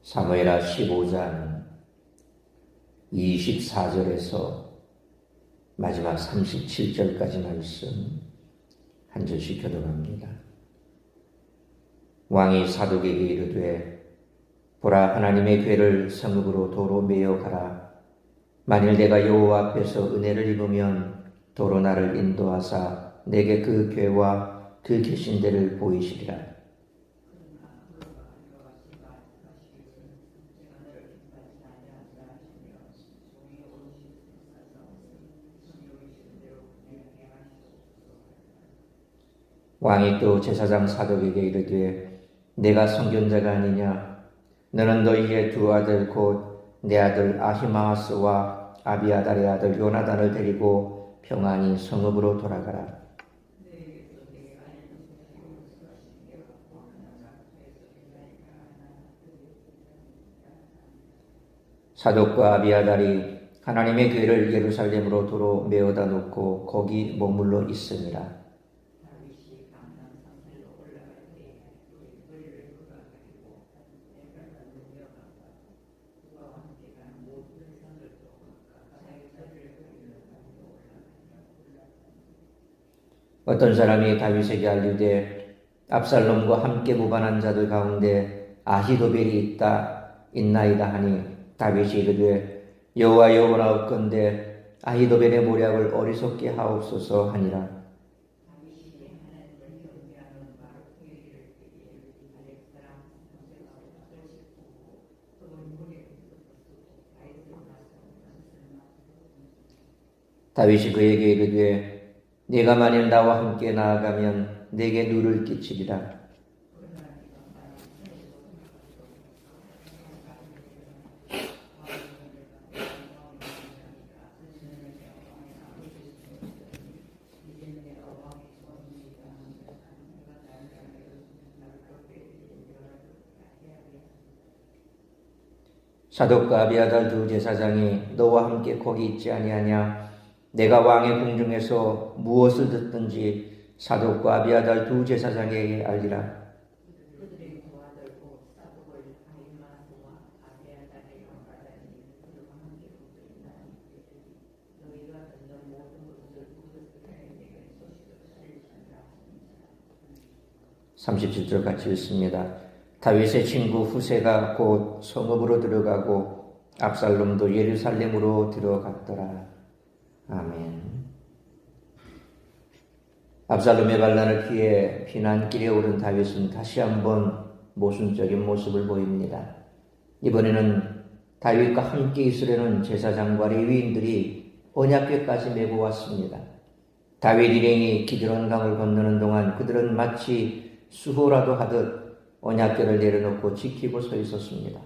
사무엘하 15장 24절에서 마지막 37절까지 말씀 한 절씩 교독합니다. 왕이 사독에게 이르되 보라, 하나님의 궤를 성읍으로 도로 메어 가라. 만일 내가 여호와 앞에서 은혜를 입으면 도로 나를 인도하사 내게 그 궤와 그 계신 데를 보이시리라. 왕이 또 제사장 사독에게 이르되 내가 선견자가 아니냐? 너는 너희의 두 아들 곧 내 아들 아히마아스와 아비아달의 아들 요나단을 데리고 평안히 성읍으로 돌아가라. 사독과 아비아달이 하나님의 궤를 예루살렘으로 도로 메어다 놓고 거기 머물러 있으니라. 어떤 사람이 다윗에게 알리되 압살롬과 함께 무반한 자들 가운데 아히도벨이 있나이다 하니 다윗이 이르되 여호와 영원하옵건대 아히도벨의 모략을 어리석게 하옵소서 하니라. 다윗이 그에게 이르되 네가 만일 나와 함께 나아가면 내게 누를 끼치리라. 사독과 아비아달 두 제사장이 너와 함께 거기 있지 아니하냐? 내가 왕의 궁중에서 무엇을 듣든지 사독과 아비아달 두 제사장에게 알리라. 37절 같이 읽습니다. 다윗의 친구 후세가 곧 성읍으로 들어가고 압살롬도 예루살렘으로 들어갔더라. 아멘. 압살롬의 반란을 피해 피난길에 오른 다윗은 다시 한번 모순적인 모습을 보입니다. 이번에는 다윗과 함께 있으려는 제사장과 레위인들이 언약궤까지 메고 왔습니다. 다윗 일행이 기드론 강을 건너는 동안 그들은 마치 수호라도 하듯 언약궤를 내려놓고 지키고 서 있었습니다.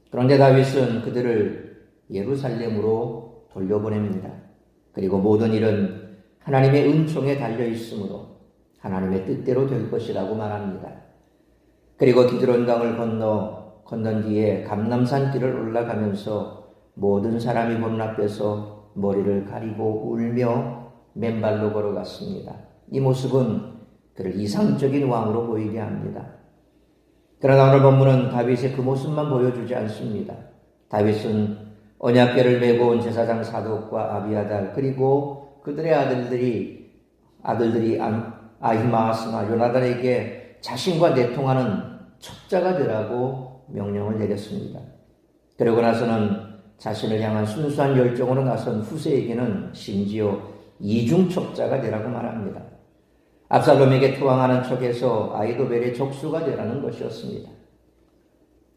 그런데 다윗은 그들을 예루살렘으로 돌려보냅니다. 그리고 모든 일은 하나님의 은총에 달려 있으므로 하나님의 뜻대로 될 것이라고 말합니다. 그리고 기드론 강을 건넌 뒤에 감람산 길을 올라가면서 모든 사람이 보는 앞에서 머리를 가리고 울며 맨발로 걸어갔습니다. 이 모습은 그를 이상적인 왕으로 보이게 합니다. 그러나 오늘 본문은 다윗의 그 모습만 보여주지 않습니다. 다윗은 언약궤를 메고 온 제사장 사독과 아비아달 그리고 그들의 아들들이 아히마아스나 요나단에게 자신과 내통하는 첩자가 되라고 명령을 내렸습니다. 그러고 나서는 자신을 향한 순수한 열정으로 나선 후세에게는 심지어 이중 첩자가 되라고 말합니다. 압살롬에게 투항하는 척해서 아히도벨의 적수가 되라는 것이었습니다.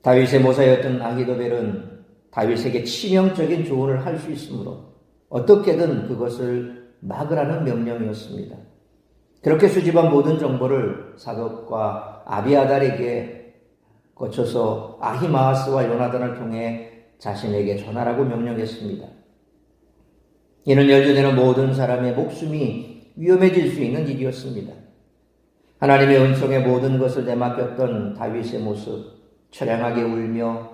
다윗의 모사였던 아히도벨은 다윗에게 치명적인 조언을 할 수 있으므로 어떻게든 그것을 막으라는 명령이었습니다. 그렇게 수집한 모든 정보를 사독과 아비아달에게 거쳐서 아히마아스와 요나단을 통해 자신에게 전하라고 명령했습니다. 이는 열전에는 모든 사람의 목숨이 위험해질 수 있는 일이었습니다. 하나님의 은총에 모든 것을 내맡겼던 다윗의 모습, 처량하게 울며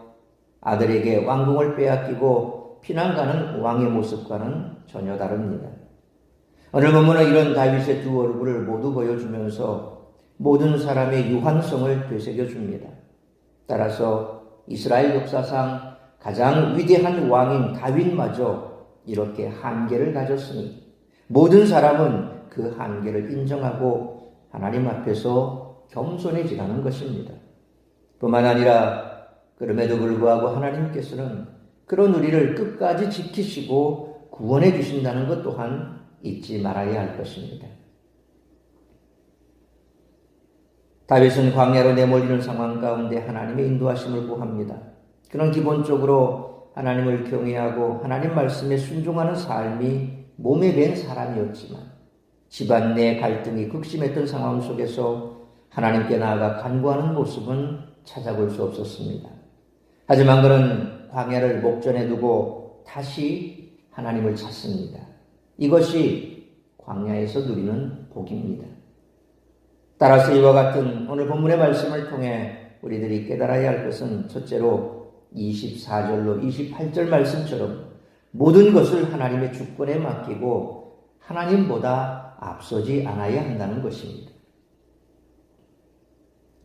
아들에게 왕궁을 빼앗기고 피난가는 왕의 모습과는 전혀 다릅니다. 오늘 본문은 이런 다윗의 두 얼굴을 모두 보여주면서 모든 사람의 유한성을 되새겨줍니다. 따라서 이스라엘 역사상 가장 위대한 왕인 다윗마저 이렇게 한계를 가졌으니 모든 사람은 그 한계를 인정하고 하나님 앞에서 겸손해지라는 것입니다. 뿐만 아니라 그럼에도 불구하고 하나님께서는 그런 우리를 끝까지 지키시고 구원해 주신다는 것 또한 잊지 말아야 할 것입니다. 다윗은 광야로 내몰리는 상황 가운데 하나님의 인도하심을 구합니다. 그는 기본적으로 하나님을 경외하고 하나님 말씀에 순종하는 삶이 몸에 밴 사람이었지만 집안 내 갈등이 극심했던 상황 속에서 하나님께 나아가 간구하는 모습은 찾아볼 수 없었습니다. 하지만 그는 광야를 목전에 두고 다시 하나님을 찾습니다. 이것이 광야에서 누리는 복입니다. 따라서 이와 같은 오늘 본문의 말씀을 통해 우리들이 깨달아야 할 것은 첫째로 24절로 28절 말씀처럼 모든 것을 하나님의 주권에 맡기고 하나님보다 앞서지 않아야 한다는 것입니다.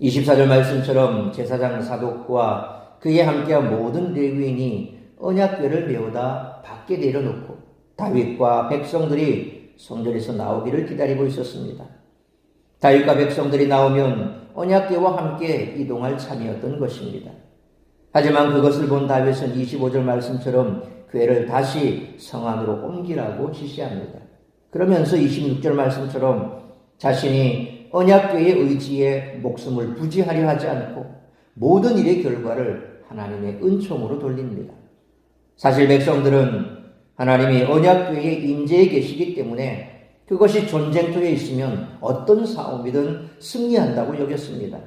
24절 말씀처럼 제사장 사독과 그에 함께한 모든 레위인이 언약궤를 메우다 밖에 내려놓고 다윗과 백성들이 성전에서 나오기를 기다리고 있었습니다. 다윗과 백성들이 나오면 언약궤와 함께 이동할 참이었던 것입니다. 하지만 그것을 본 다윗은 25절 말씀처럼 궤를 다시 성 안으로 옮기라고 지시합니다. 그러면서 26절 말씀처럼 자신이 언약궤의 의지에 목숨을 부지하려 하지 않고 모든 일의 결과를 하나님의 은총으로 돌립니다. 사실 백성들은 하나님이 언약궤의 임재에 계시기 때문에 그것이 전쟁터에 있으면 어떤 싸움이든 승리한다고 여겼습니다.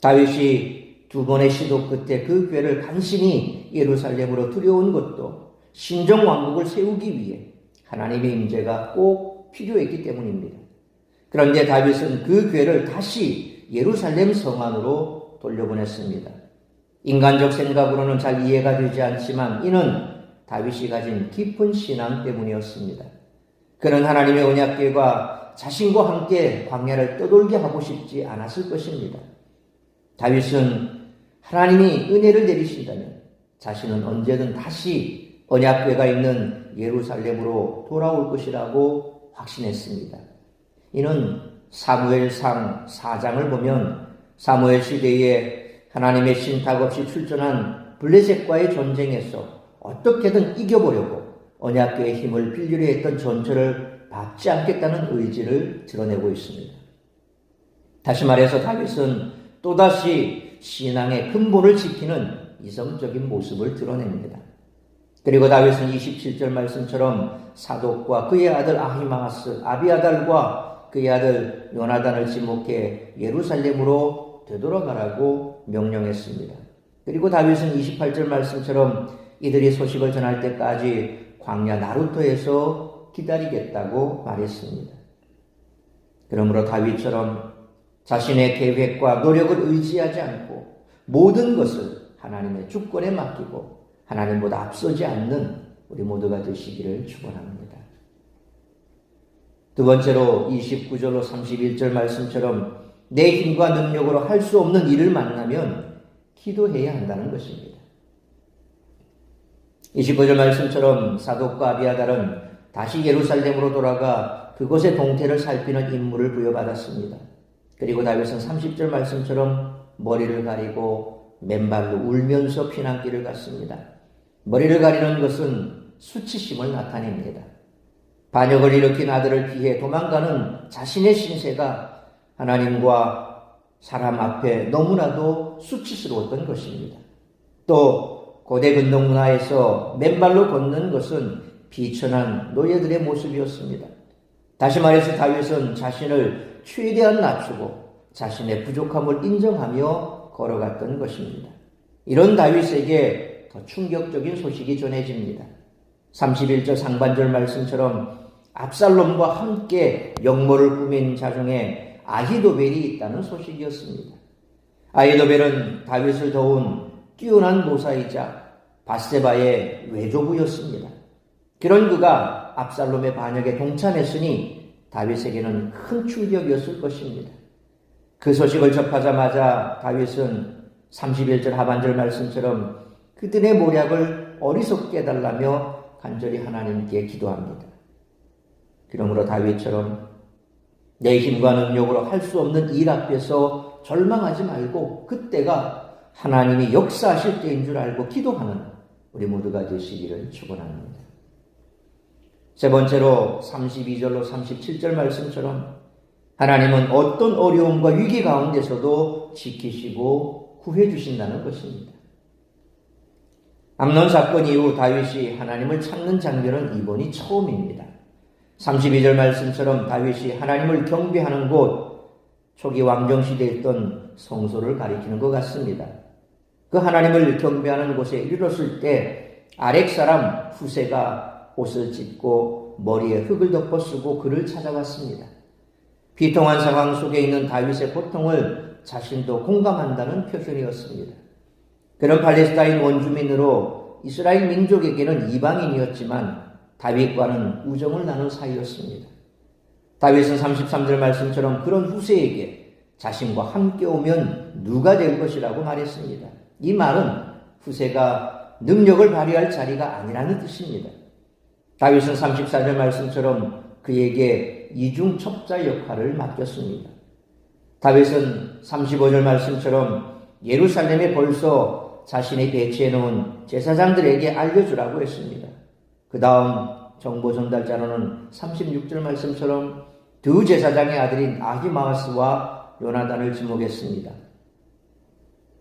다윗이 두 번의 시도 끝에 그 궤를 간신히 예루살렘으로 들여온 것도 신정왕국을 세우기 위해 하나님의 임재가 꼭 필요했기 때문입니다. 그런데 다윗은 그 궤를 다시 예루살렘 성 안으로 돌려보냈습니다. 인간적 생각으로는 잘 이해가 되지 않지만 이는 다윗이 가진 깊은 신앙 때문이었습니다. 그는 하나님의 언약궤가 자신과 함께 광야를 떠돌게 하고 싶지 않았을 것입니다. 다윗은 하나님이 은혜를 내리신다면 자신은 언제든 다시 언약궤가 있는 예루살렘으로 돌아올 것이라고 확신했습니다. 이는 사무엘상 4장을 보면 사무엘 시대에 하나님의 신탁 없이 출전한 블레셋과의 전쟁에서 어떻게든 이겨보려고 언약궤의 힘을 빌리려 했던 전철을 밟지 않겠다는 의지를 드러내고 있습니다. 다시 말해서 다윗은 또다시 신앙의 근본을 지키는 이성적인 모습을 드러냅니다. 그리고 다윗은 27절 말씀처럼 사독과 그의 아들 아히마아스, 아비아달과 그의 아들 요나단을 지목해 예루살렘으로 되돌아가라고 명령했습니다. 그리고 다윗은 28절 말씀처럼 이들이 소식을 전할 때까지 광야 나루터에서 기다리겠다고 말했습니다. 그러므로 다윗처럼 자신의 계획과 노력을 의지하지 않고 모든 것을 하나님의 주권에 맡기고 하나님보다 앞서지 않는 우리 모두가 되시기를 축원합니다. 두 번째로 29절로 31절 말씀처럼 내 힘과 능력으로 할 수 없는 일을 만나면 기도해야 한다는 것입니다. 29절 말씀처럼 사독과 아비아달은 다시 예루살렘으로 돌아가 그곳의 동태를 살피는 임무를 부여받았습니다. 그리고 다윗은 30절 말씀처럼 머리를 가리고 맨발로 울면서 피난길을 갔습니다. 머리를 가리는 것은 수치심을 나타냅니다. 반역을 일으킨 아들을 피해 도망가는 자신의 신세가 하나님과 사람 앞에 너무나도 수치스러웠던 것입니다. 또 고대 근동 문화에서 맨발로 걷는 것은 비천한 노예들의 모습이었습니다. 다시 말해서 다윗은 자신을 최대한 낮추고 자신의 부족함을 인정하며 걸어갔던 것입니다. 이런 다윗에게 더 충격적인 소식이 전해집니다. 31절 상반절 말씀처럼 압살롬과 함께 역모를 꾸민 자 중에 아히도벨이 있다는 소식이었습니다. 아히도벨은 다윗을 도운 뛰어난 모사이자 밧세바의 외조부였습니다. 그런 그가 압살롬의 반역에 동참했으니 다윗에게는 큰 충격이었을 것입니다. 그 소식을 접하자마자 다윗은 31절 하반절 말씀처럼 그들의 모략을 어리석게 해달라며 간절히 하나님께 기도합니다. 그러므로 다윗처럼 내 힘과 능력으로 할 수 없는 일 앞에서 절망하지 말고 그때가 하나님이 역사하실 때인 줄 알고 기도하는 우리 모두가 되시기를 축원합니다. 세 번째로 32절로 37절 말씀처럼 하나님은 어떤 어려움과 위기 가운데서도 지키시고 구해 주신다는 것입니다. 암논 사건 이후 다윗이 하나님을 찾는 장면은 이번이 처음입니다. 32절 말씀처럼 다윗이 하나님을 경배하는 곳, 초기 왕정시대에 있던 성소를 가리키는 것 같습니다. 그 하나님을 경배하는 곳에 이르렀을 때 아렉 사람 후세가 옷을 찢고 머리에 흙을 덮어 쓰고 그를 찾아왔습니다. 비통한 상황 속에 있는 다윗의 고통을 자신도 공감한다는 표현이었습니다. 그런 팔레스타인 원주민으로 이스라엘 민족에게는 이방인이었지만 다윗과는 우정을 나눈 사이였습니다. 다윗은 33절 말씀처럼 그런 후세에게 자신과 함께 오면 누가 될 것이라고 말했습니다. 이 말은 후세가 능력을 발휘할 자리가 아니라는 뜻입니다. 다윗은 34절 말씀처럼 그에게 이중첩자 역할을 맡겼습니다. 다윗은 35절 말씀처럼 예루살렘에 벌써 자신이 배치해 놓은 제사장들에게 알려주라고 했습니다. 그 다음 정보 전달자로는 36절 말씀처럼 두 제사장의 아들인 아히마아스와 요나단을 지목했습니다.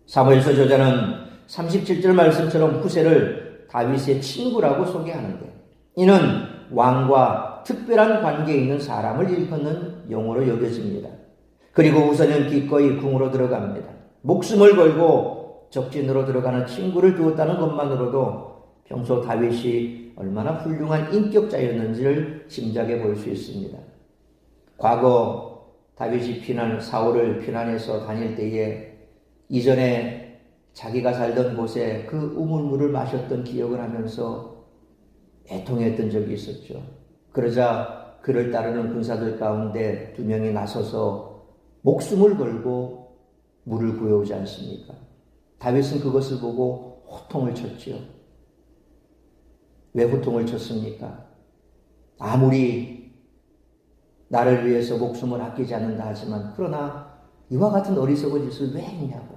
사무엘서 저자는 37절 말씀처럼 후세를 다윗의 친구라고 소개하는데 이는 왕과 특별한 관계에 있는 사람을 일컫는 용어로 여겨집니다. 그리고 후세는 기꺼이 궁으로 들어갑니다. 목숨을 걸고 적진으로 들어가는 친구를 두었다는 것만으로도 평소 다윗이 얼마나 훌륭한 인격자였는지를 짐작해 볼 수 있습니다. 과거 다윗이 사울을 피난해서 다닐 때에 이전에 자기가 살던 곳에 그 우물물을 마셨던 기억을 하면서 애통했던 적이 있었죠. 그러자 그를 따르는 군사들 가운데 2명이 나서서 목숨을 걸고 물을 구해오지 않습니까? 다윗은 그것을 보고 호통을 쳤지요. 왜 호통을 쳤습니까? 아무리 나를 위해서 목숨을 아끼지 않는다 하지만 그러나 이와 같은 어리석은 짓을 왜 했냐고,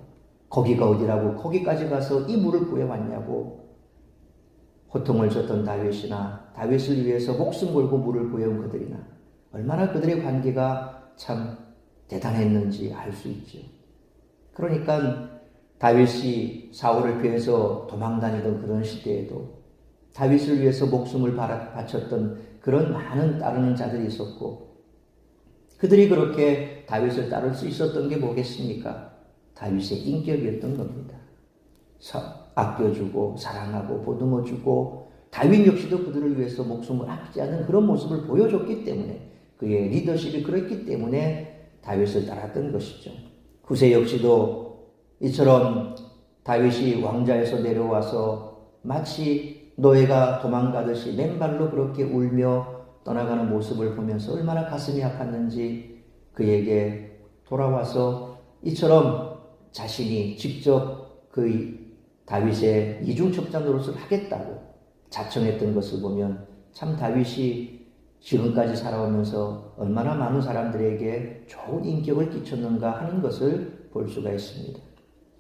거기가 어디라고 거기까지 가서 이 물을 구해왔냐고 호통을 쳤던 다윗이나 다윗을 위해서 목숨 걸고 물을 구해온 그들이나 얼마나 그들의 관계가 참 대단했는지 알 수 있죠. 그러니까 다윗이 사울을 피해서 도망다니던 그런 시대에도 다윗을 위해서 목숨을 바쳤던 그런 많은 따르는 자들이 있었고 그들이 그렇게 다윗을 따를 수 있었던 게 뭐겠습니까? 다윗의 인격이었던 겁니다. 아껴주고 사랑하고 보듬어주고 다윗 역시도 그들을 위해서 목숨을 아끼지 않는 그런 모습을 보여줬기 때문에 그의 리더십이 그랬기 때문에 다윗을 따랐던 것이죠. 후세 역시도 이처럼 다윗이 왕좌에서 내려와서 마치 노예가 도망가듯이 맨발로 그렇게 울며 떠나가는 모습을 보면서 얼마나 가슴이 아팠는지 그에게 돌아와서 이처럼 자신이 직접 그 다윗의 이중첩자 노릇을 하겠다고 자청했던 것을 보면 참 다윗이 지금까지 살아오면서 얼마나 많은 사람들에게 좋은 인격을 끼쳤는가 하는 것을 볼 수가 있습니다.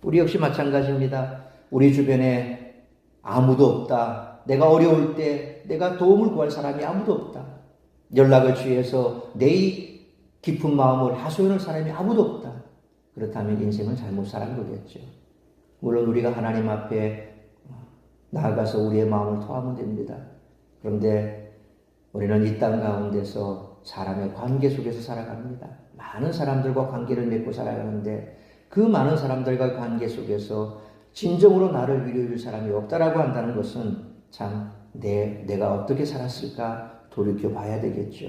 우리 역시 마찬가지입니다. 우리 주변에 아무도 없다. 내가 어려울 때 내가 도움을 구할 사람이 아무도 없다. 연락을 취해서 내 깊은 마음을 하소연할 사람이 아무도 없다. 그렇다면 인생을 잘못 살은 거겠죠. 물론 우리가 하나님 앞에 나아가서 우리의 마음을 토하면 됩니다. 그런데 우리는 이 땅 가운데서 사람의 관계 속에서 살아갑니다. 많은 사람들과 관계를 맺고 살아가는데 그 많은 사람들과 관계 속에서 진정으로 나를 위로해 줄 사람이 없다라고 한다는 것은 참 내가 어떻게 살았을까 돌이켜 봐야 되겠죠.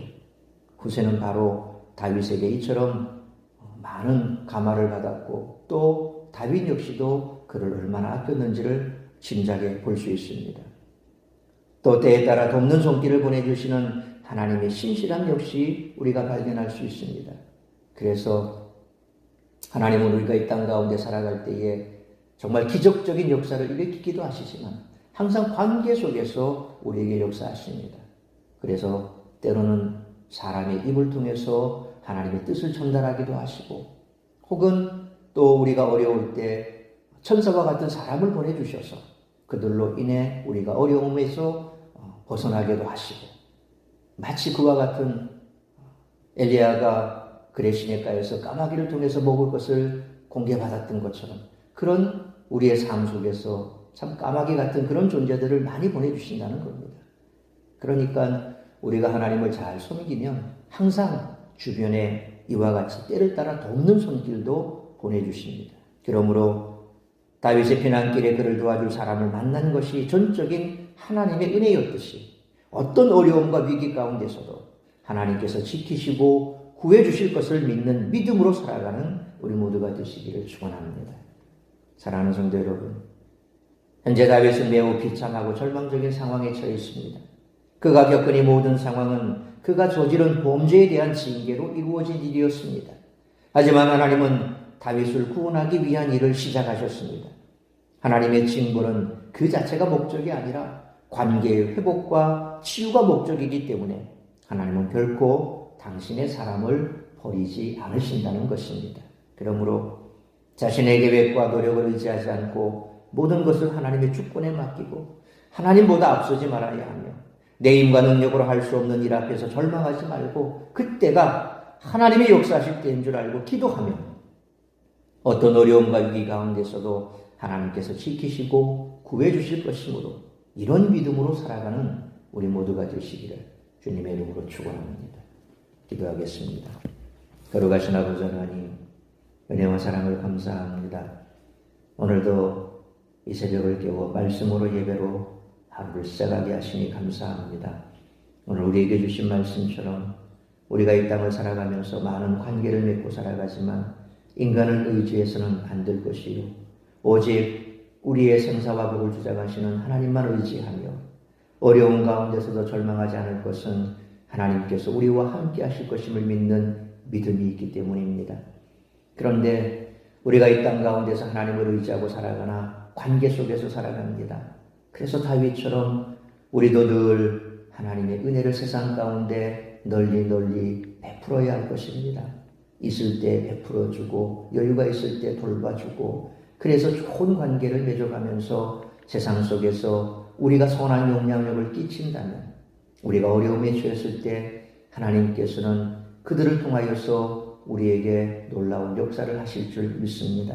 후세는 바로 다윗에게 이처럼 많은 감화를 받았고 또 다윗 역시도 그를 얼마나 아꼈는지를 짐작해 볼 수 있습니다. 또 때에 따라 돕는 손길을 보내주시는 하나님의 신실함 역시 우리가 발견할 수 있습니다. 그래서 하나님은 우리가 이 땅 가운데 살아갈 때에 정말 기적적인 역사를 일으키기도 하시지만 항상 관계 속에서 우리에게 역사하십니다. 그래서 때로는 사람의 입을 통해서 하나님의 뜻을 전달하기도 하시고, 혹은 또 우리가 어려울 때 천사와 같은 사람을 보내주셔서 그들로 인해 우리가 어려움에서 벗어나기도 하시고, 마치 그와 같은 엘리야가 그레 시내가에서 까마귀를 통해서 먹을 것을 공개받았던 것처럼 그런 우리의 삶 속에서 참 까마귀 같은 그런 존재들을 많이 보내주신다는 겁니다. 그러니까 우리가 하나님을 잘 섬기면 항상 주변에 이와 같이 때를 따라 돕는 손길도 보내주십니다. 그러므로 다윗의 피난길에 그를 도와줄 사람을 만난 것이 전적인 하나님의 은혜였듯이 어떤 어려움과 위기 가운데서도 하나님께서 지키시고 구해주실 것을 믿는 믿음으로 살아가는 우리 모두가 되시기를 축원합니다. 사랑하는 성도 여러분, 현재 다윗은 매우 비참하고 절망적인 상황에 처해 있습니다. 그가 겪은 이 모든 상황은 그가 저지른 범죄에 대한 징계로 이루어진 일이었습니다. 하지만 하나님은 다윗을 구원하기 위한 일을 시작하셨습니다. 하나님의 징벌은 그 자체가 목적이 아니라 관계의 회복과 치유가 목적이기 때문에 하나님은 결코 당신의 사람을 버리지 않으신다는 것입니다. 그러므로 자신의 계획과 노력을 의지하지 않고 모든 것을 하나님의 주권에 맡기고 하나님보다 앞서지 말아야 하며 내 힘과 능력으로 할 수 없는 일 앞에서 절망하지 말고 그때가 하나님의 역사하실 때인 줄 알고 기도하며 어떤 어려움과 위기 가운데서도 하나님께서 지키시고 구해주실 것이므로 이런 믿음으로 살아가는 우리 모두가 되시기를 주님의 이름으로 축원합니다. 기도하겠습니다. 거룩하신 아버지 하나님, 은혜와 사랑을 감사합니다. 오늘도 이 새벽을 깨워 말씀으로 예배로 하루를 시작하게 하시니 감사합니다. 오늘 우리에게 주신 말씀처럼 우리가 이 땅을 살아가면서 많은 관계를 맺고 살아가지만 인간을 의지해서는 안 될 것이요 오직 우리의 생사와 복을 주장하시는 하나님만 의지하며 어려운 가운데서도 절망하지 않을 것은 하나님께서 우리와 함께 하실 것임을 믿는 믿음이 있기 때문입니다. 그런데 우리가 이 땅 가운데서 하나님을 의지하고 살아가나 관계 속에서 살아갑니다. 그래서 다윗처럼 우리도 늘 하나님의 은혜를 세상 가운데 널리 베풀어야 할 것입니다. 있을 때 베풀어주고 여유가 있을 때 돌봐주고 그래서 좋은 관계를 맺어가면서 세상 속에서 우리가 선한 영향력을 끼친다면 우리가 어려움에 처했을 때 하나님께서는 그들을 통하여서 우리에게 놀라운 역사를 하실 줄 믿습니다.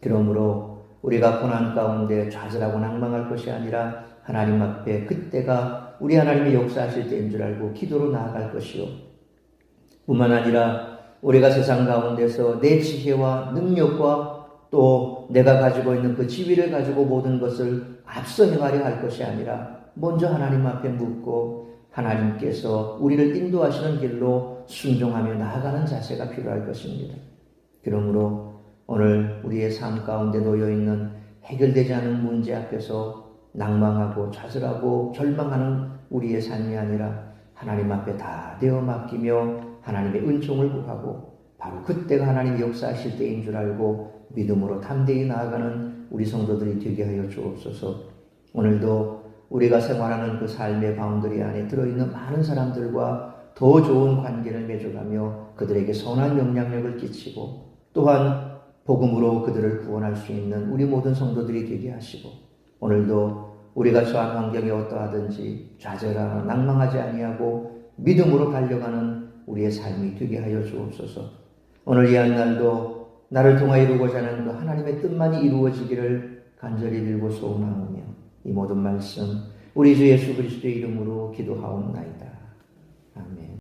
그러므로 우리가 고난 가운데 좌절하고 낭망할 것이 아니라 하나님 앞에 그때가 우리 하나님의 역사하실 때인 줄 알고 기도로 나아갈 것이요 뿐만 아니라 우리가 세상 가운데서 내 지혜와 능력과 또 내가 가지고 있는 그 지위를 가지고 모든 것을 앞서 행하려 할 것이 아니라 먼저 하나님 앞에 묻고 하나님께서 우리를 인도하시는 길로 순종하며 나아가는 자세가 필요할 것입니다. 그러므로 오늘 우리의 삶 가운데 놓여있는 해결되지 않은 문제 앞에서 낭망하고 좌절하고 절망하는 우리의 삶이 아니라 하나님 앞에 다 되어 맡기며 하나님의 은총을 구하고 바로 그때가 하나님의 역사하실 때인 줄 알고 믿음으로 담대히 나아가는 우리 성도들이 되게 하여 주옵소서. 오늘도 우리가 생활하는 그 삶의 바운더리 안에 들어있는 많은 사람들과 더 좋은 관계를 맺어가며 그들에게 선한 영향력을 끼치고 또한 복음으로 그들을 구원할 수 있는 우리 모든 성도들이 되게 하시고 오늘도 우리가 처한 환경이 어떠하든지 좌절하거나 낭망하지 아니하고 믿음으로 달려가는 우리의 삶이 되게 하여 주옵소서. 오늘 이 한 날도 나를 통하여 이루고자 하는 그 하나님의 뜻만이 이루어지기를 간절히 빌고 소원하오며 이 모든 말씀 우리 주 예수 그리스도의 이름으로 기도하옵나이다. 아멘.